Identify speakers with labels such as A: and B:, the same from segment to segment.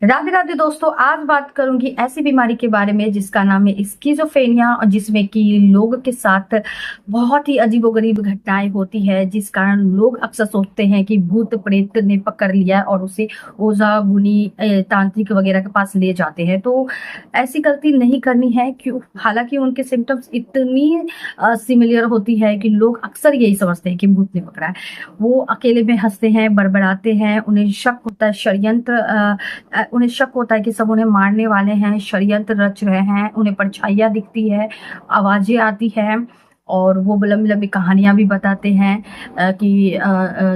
A: राधे राधे दोस्तों, आज बात करूंगी ऐसी बीमारी के बारे में जिसका नाम है स्किज़ोफ्रेनिया और जिसमें कि लोगों के साथ बहुत ही अजीबोगरीब घटनाएं होती है, जिस कारण लोग अक्सर सोचते हैं कि भूत प्रेत ने पकड़ लिया और उसे ओझा गुनी तांत्रिक वगैरह के पास ले जाते हैं। तो ऐसी गलती नहीं करनी है, क्यों? हालांकि उनके सिम्टम्स इतनी सिमिलर होती है कि लोग अक्सर यही समझते हैं कि भूत ने पकड़ा है। वो अकेले में हंसते हैं, बड़बड़ाते हैं, उन्हें शक होता है उन्हें शक होता है कि सब उन्हें मारने वाले हैं, षड्यंत्र रच रहे हैं। उन्हें परछाइयाँ दिखती है, आवाजें आती हैं और वो लंबी लंबी कहानियां भी बताते हैं कि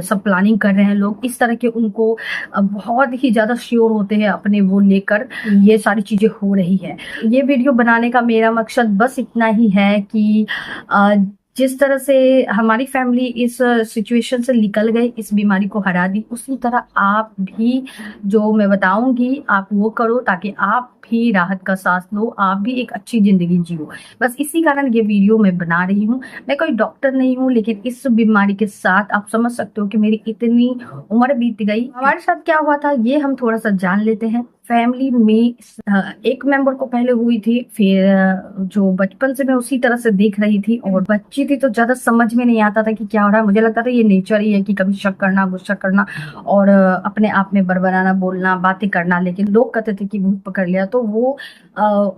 A: सब प्लानिंग कर रहे हैं लोग। इस तरह के उनको बहुत ही ज्यादा श्योर होते हैं अपने वो लेकर, ये सारी चीजें हो रही है। ये वीडियो बनाने का मेरा मकसद बस इतना ही है कि अ, जिस तरह से हमारी फैमिली इस सिचुएशन से निकल गई, इस बीमारी को हरा दी, उसी तरह आप भी जो मैं बताऊंगी आप वो करो, ताकि आप भी राहत का सांस लो, आप भी एक अच्छी जिंदगी जियो। बस इसी कारण ये वीडियो मैं बना रही हूँ। मैं कोई डॉक्टर नहीं हूँ, लेकिन इस बीमारी के साथ आप समझ सकते हो कि मेरी इतनी उम्र बीत गई। हमारे साथ क्या हुआ था ये हम थोड़ा सा जान लेते हैं। फैमिली में एक मेंबर को पहले हुई थी, फिर जो बचपन से मैं उसी तरह से देख रही थी और बच्ची थी तो ज्यादा समझ में नहीं आता था कि क्या हो रहा है। मुझे लगता था ये नेचर ही है कि कभी शक करना, गुस्सा करना और अपने आप में बड़बड़ाना, बोलना, बातें करना। लेकिन लोग कहते थे कि भूत पकड़ लिया, तो वो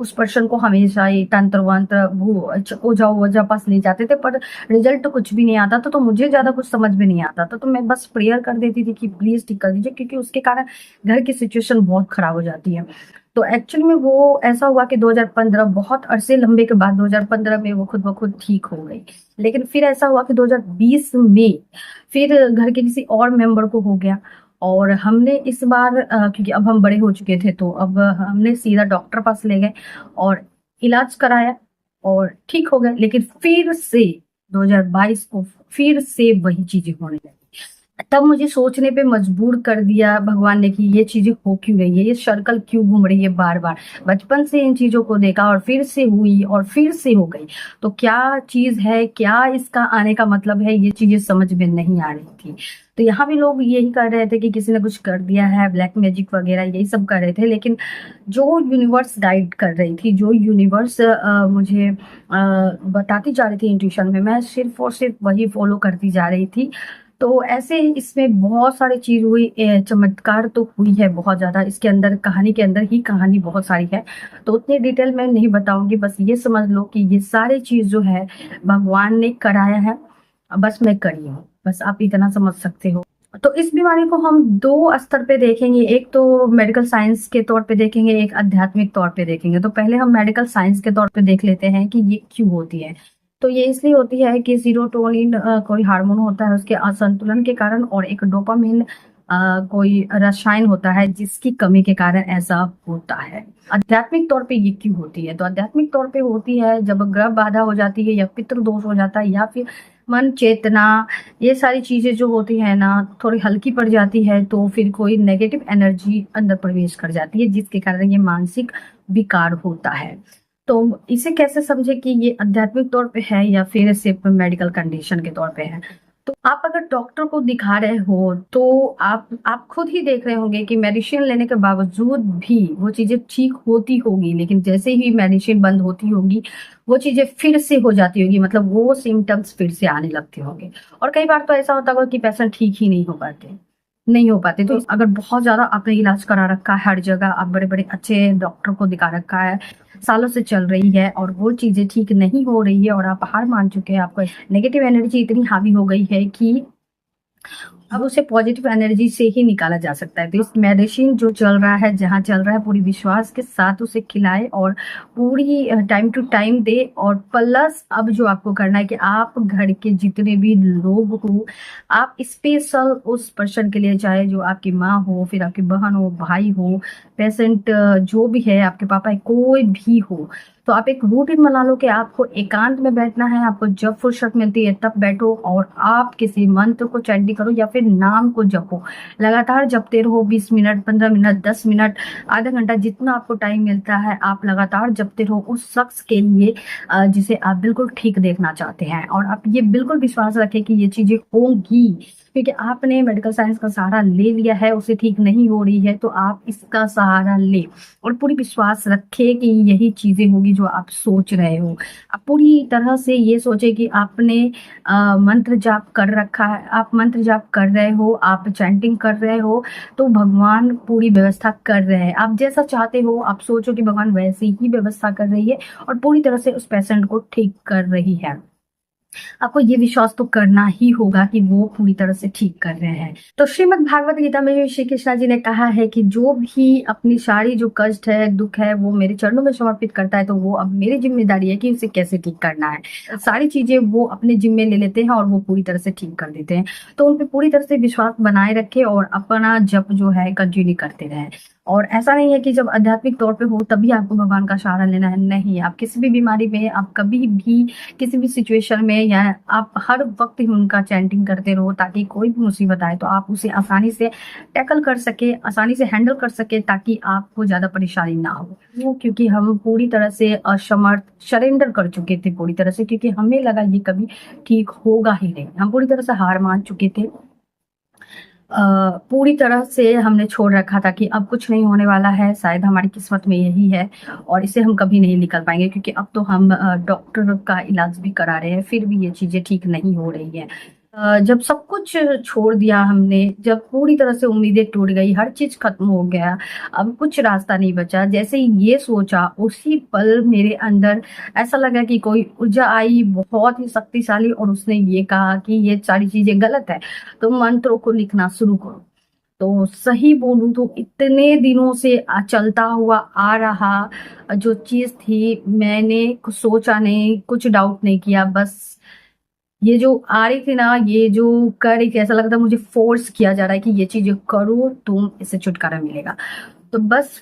A: उस पर्सन को हमेशा ये तंत्र वंत्र ओझा ओझा पास ले जाते थे, पर रिजल्ट तो कुछ भी नहीं आता था। तो मुझे ज्यादा कुछ समझ में नहीं आता था, तो मैं बस प्रेयर कर देती थी कि प्लीज ठीक कर दीजिए, क्योंकि उसके कारण घर की सिचुएशन बहुत खराब हो जाती है। तो एक्चुअली में वो ऐसा हुआ कि 2015, बहुत अरसे लंबे के बाद 2015 में वो खुद ब खुद ठीक हो गई। लेकिन फिर ऐसा हुआ कि 2020 में फिर घर के किसी और मेंबर को हो गया। और हमने इस बार क्योंकि अब हम बड़े हो चुके थे, तो अब हमने सीधा डॉक्टर पास ले गए और इलाज कराया और ठीक हो गए। लेकिन फिर से 2022 को फिर से वही चीजें होने लगी। तब मुझे सोचने पे मजबूर कर दिया भगवान ने कि ये चीजें हो क्यों रही है, ये सर्कल क्यों घूम रही है बार बार। बचपन से इन चीजों को देखा और फिर से हुई और फिर से हो गई। तो क्या चीज है, क्या इसका आने का मतलब है, ये चीजें समझ में नहीं आ रही थी। तो यहाँ भी लोग यही कर रहे थे कि किसी ने कुछ कर दिया है, ब्लैक मैजिक वगैरह यही सब कर रहे थे। लेकिन जो यूनिवर्स गाइड कर रही थी, जो यूनिवर्स मुझे बताती जा रही थी इंट्यूशन में, मैं सिर्फ और सिर्फ वही फॉलो करती जा रही थी। तो ऐसे ही इसमें बहुत सारी चीज हुई, चमत्कार तो हुई है बहुत ज्यादा। इसके अंदर, कहानी के अंदर ही कहानी बहुत सारी है, तो उतनी डिटेल में नहीं बताऊंगी। बस ये समझ लो कि ये सारी चीज जो है भगवान ने कराया है, बस मैं करी हूँ, बस आप इतना समझ सकते हो। तो इस बीमारी को हम दो स्तर पे देखेंगे, एक तो मेडिकल साइंस के तौर पे देखेंगे, एक आध्यात्मिक तौर पे देखेंगे। तो पहले हम मेडिकल साइंस के तौर पे देख लेते हैं कि ये क्यों होती है। तो ये इसलिए होती है कि सीरोटोनिन कोई हार्मोन होता है, उसके असंतुलन के कारण, और एक डोपामिन कोई रसायन होता है जिसकी कमी के कारण ऐसा होता है। आध्यात्मिक तौर पे ये क्यों होती है? तो आध्यात्मिक तौर पे होती है जब ग्रह बाधा हो जाती है, या पितृदोष हो जाता है, या फिर मन चेतना, ये सारी चीजें जो होती है ना थोड़ी हल्की पड़ जाती है, तो फिर कोई नेगेटिव एनर्जी अंदर प्रवेश कर जाती है, जिसके कारण ये मानसिक विकार होता है। तो इसे कैसे समझे कि ये आध्यात्मिक तौर पे है या फिर सिर्फ मेडिकल कंडीशन के तौर पे है? तो आप अगर डॉक्टर को दिखा रहे हो तो आप खुद ही देख रहे होंगे कि मेडिसिन लेने के बावजूद भी वो चीजें ठीक होती होगी, लेकिन जैसे ही मेडिसिन बंद होती होगी वो चीजें फिर से हो जाती होगी, मतलब वो सिम्टम्स फिर से आने लगते होंगे। और कई बार तो ऐसा होता होगा कि पेशेंट ठीक ही नहीं हो पाते। तो अगर बहुत ज्यादा आपने इलाज करा रखा है हर जगह, आप बड़े बड़े अच्छे डॉक्टर को दिखा रखा है, सालों से चल रही है और वो चीजें ठीक नहीं हो रही है और आप हार मान चुके हैं, आपको नेगेटिव एनर्जी इतनी हावी हो गई है कि अब उसे पॉजिटिव एनर्जी से ही निकाला जा सकता है। तो इस मेडिसिन जो चल रहा है, जहाँ चल रहा है, पूरी विश्वास के साथ उसे खिलाए और पूरी टाइम टू टाइम दे। और प्लस अब जो आपको करना है कि आप घर के जितने भी लोग हो, आप स्पेशल उस पर्सन के लिए, चाहे जो आपकी माँ हो, फिर आपकी बहन हो, भाई हो, पेशेंट जो भी है, आपके पापा है, कोई भी हो, तो आप एक रूटीन बना लो कि आपको एकांत में बैठना है। आपको जब फुर्सत मिलती है तब बैठो और आप किसी मंत्र को चैंटिंग करो, या फिर नाम को जपो, लगातार जपते रहो। 20 मिनट, 15 मिनट, 10 मिनट, आधा घंटा, जितना आपको टाइम मिलता है आप लगातार जपते रहो उस शख्स के लिए जिसे आप बिल्कुल ठीक देखना चाहते हैं। और आप ये बिल्कुल विश्वास रखें कि ये चीजें होंगी, क्योंकि आपने मेडिकल साइंस का सहारा ले लिया है, उसे ठीक नहीं हो रही है तो आप इसका सहारा ले और पूरी विश्वास रखें कि यही चीजें होगी जो आप सोच रहे हो। आप पूरी तरह से ये सोचे कि आपने मंत्र जाप कर रखा है, आप मंत्र जाप कर रहे हो, आप चैंटिंग कर रहे हो, तो भगवान पूरी व्यवस्था कर रहे हैं। आप जैसा चाहते हो आप सोचो कि भगवान वैसी ही व्यवस्था कर रही है और पूरी तरह से उस पेशेंट को ठीक कर रही है। आपको ये विश्वास तो करना ही होगा कि वो पूरी तरह से ठीक कर रहे हैं। तो श्रीमद् भागवत गीता में श्री कृष्णा जी ने कहा है कि जो भी अपनी सारी जो कष्ट है, दुख है, वो मेरे चरणों में समर्पित करता है तो वो अब मेरी जिम्मेदारी है कि उसे कैसे ठीक करना है। सारी चीजें वो अपने जिम्मे ले लेते हैं और वो पूरी तरह से ठीक कर देते हैं। तो उन पे पूरी तरह से विश्वास बनाए रखे और अपना जप जो है कंटिन्यू करते रहें। और ऐसा नहीं है कि जब आध्यात्मिक तौर पे हो तभी आपको भगवान का सहारा लेना है, नहीं। आप किसी भी बीमारी में, आप कभी भी किसी भी सिचुएशन में, या आप हर वक्त ही उनका चैंटिंग करते रहो ताकि कोई भी मुसीबत आए तो आप उसे आसानी से टैकल कर सके, आसानी से हैंडल कर सके, ताकि आपको ज्यादा परेशानी ना हो। वो क्योंकि हम पूरी तरह से असमर्थ, सरेंडर कर चुके थे पूरी तरह से, क्योंकि हमें लगा ये कभी ठीक होगा ही नहीं। हम पूरी तरह से हार मान चुके थे, पूरी तरह से हमने छोड़ रखा था कि अब कुछ नहीं होने वाला है, शायद हमारी किस्मत में यही है और इसे हम कभी नहीं निकल पाएंगे, क्योंकि अब तो हम डॉक्टर का इलाज भी करा रहे हैं फिर भी ये चीजें ठीक नहीं हो रही है। जब सब कुछ छोड़ दिया हमने, जब पूरी तरह से उम्मीदें टूट गई, हर चीज खत्म हो गया, अब कुछ रास्ता नहीं बचा, जैसे ही ये सोचा उसी पल मेरे अंदर ऐसा लगा कि कोई ऊर्जा आई बहुत ही शक्तिशाली और उसने ये कहा कि ये सारी चीजें गलत है तो मंत्रों को लिखना शुरू करो। तो सही बोलूं तो इतने दिनों से चलता हुआ आ रहा जो चीज थी, मैंने कुछ सोचा नहीं, कुछ डाउट नहीं किया, बस ये जो आ रही थी ना, ये जो कर रही थी, ऐसा लगता मुझे फोर्स किया जा रहा है कि ये चीजें करो, तुम इससे छुटकारा मिलेगा। तो बस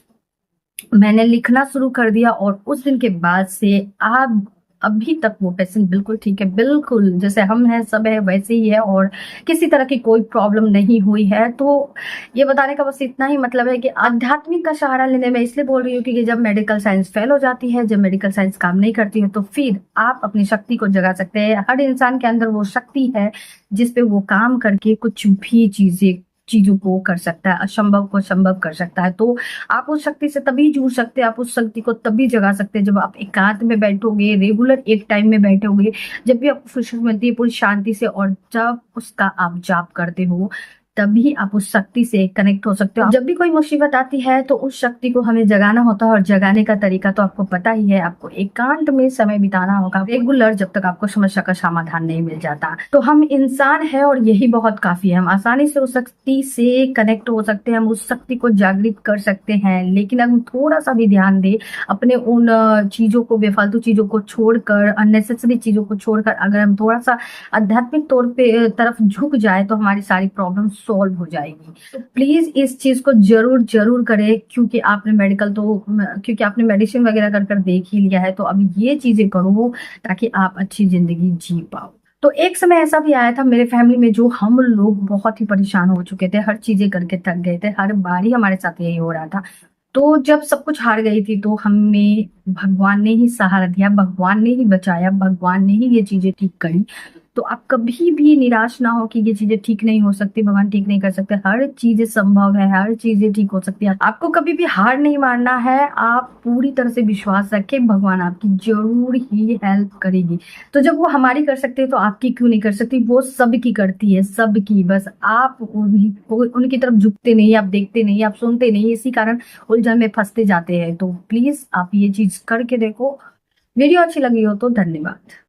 A: मैंने लिखना शुरू कर दिया और उस दिन के बाद से आप अभी तक वो पेशेंट बिल्कुल ठीक है, बिल्कुल जैसे हम हैं सब है वैसे ही है और किसी तरह की कोई प्रॉब्लम नहीं हुई है। तो ये बताने का बस इतना ही मतलब है कि आध्यात्मिक का सहारा लेने में इसलिए बोल रही हूँ क्योंकि जब मेडिकल साइंस फेल हो जाती है, जब मेडिकल साइंस काम नहीं करती है, तो फिर आप अपनी शक्ति को जगा सकते हैं। हर इंसान के अंदर वो शक्ति है जिसपे वो काम करके कुछ भी चीजों को कर सकता है, असंभव को संभव कर सकता है। तो आप उस शक्ति से तभी जुड़ सकते हैं, आप उस शक्ति को तभी जगा सकते हैं जब आप एकांत में बैठोगे, रेगुलर एक टाइम में बैठोगे, जब भी आपको फुर्सत मिलती है पूरी शांति से, और जब उसका आप जाप करते हो तभी आप उस शक्ति से कनेक्ट हो सकते हो। जब भी कोई मुसीबत आती है तो उस शक्ति को हमें जगाना होता है और जगाने का तरीका तो आपको पता ही है, आपको एकांत में समय बिताना होगा रेगुलर, जब तक आपको समस्या का समाधान नहीं मिल जाता। तो हम इंसान है और यही बहुत काफी है, हम आसानी से उस शक्ति से कनेक्ट हो सकते हैं, हम उस शक्ति को जागृत कर सकते हैं। लेकिन अगर हम थोड़ा सा भी ध्यान दें, अपने उन चीजों को, बेफालतू चीजों को छोड़कर, अननेसेसरी चीजों को छोड़कर अगर हम थोड़ा सा आध्यात्मिक तौर पे तरफ झुक जाए तो हमारी सारी प्रॉब्लम सॉल्व हो जाएगी। तो प्लीज इस चीज को जरूर जरूर करें, क्योंकि आपने मेडिसिन वगैरह कर कर देख ही लिया है, तो अब ये चीजें करो ताकि आप अच्छी जिंदगी जी पाओ। तो एक समय ऐसा भी आया था मेरे फैमिली में जो हम लोग बहुत ही परेशान हो चुके थे, हर चीजें करके थक गए थे, हर बार ही हमारे साथ यही हो रहा था। तो जब सब कुछ हार गई थी तो हमें भगवान ने ही सहारा दिया, भगवान ने ही बचाया, भगवान ने ही ये चीजें ठीक करी। तो आप कभी भी निराश ना हो कि ये चीजें ठीक नहीं हो सकती, भगवान ठीक नहीं कर सकते, हर चीजें संभव है, हर चीजें ठीक हो सकती है। आपको कभी भी हार नहीं मानना है, आप पूरी तरह से विश्वास रखें, भगवान आपकी जरूर ही हेल्प करेगी। तो जब वो हमारी कर सकते हैं तो आपकी क्यों नहीं कर सकती, वो सबकी करती है, सबकी, बस आप उनकी तरफ झुकते नहीं, आप देखते नहीं, आप सुनते नहीं, इसी कारण उलझन में फंसते जाते हैं। तो प्लीज आप ये चीज करके देखो। वीडियो अच्छी लगी हो तो धन्यवाद।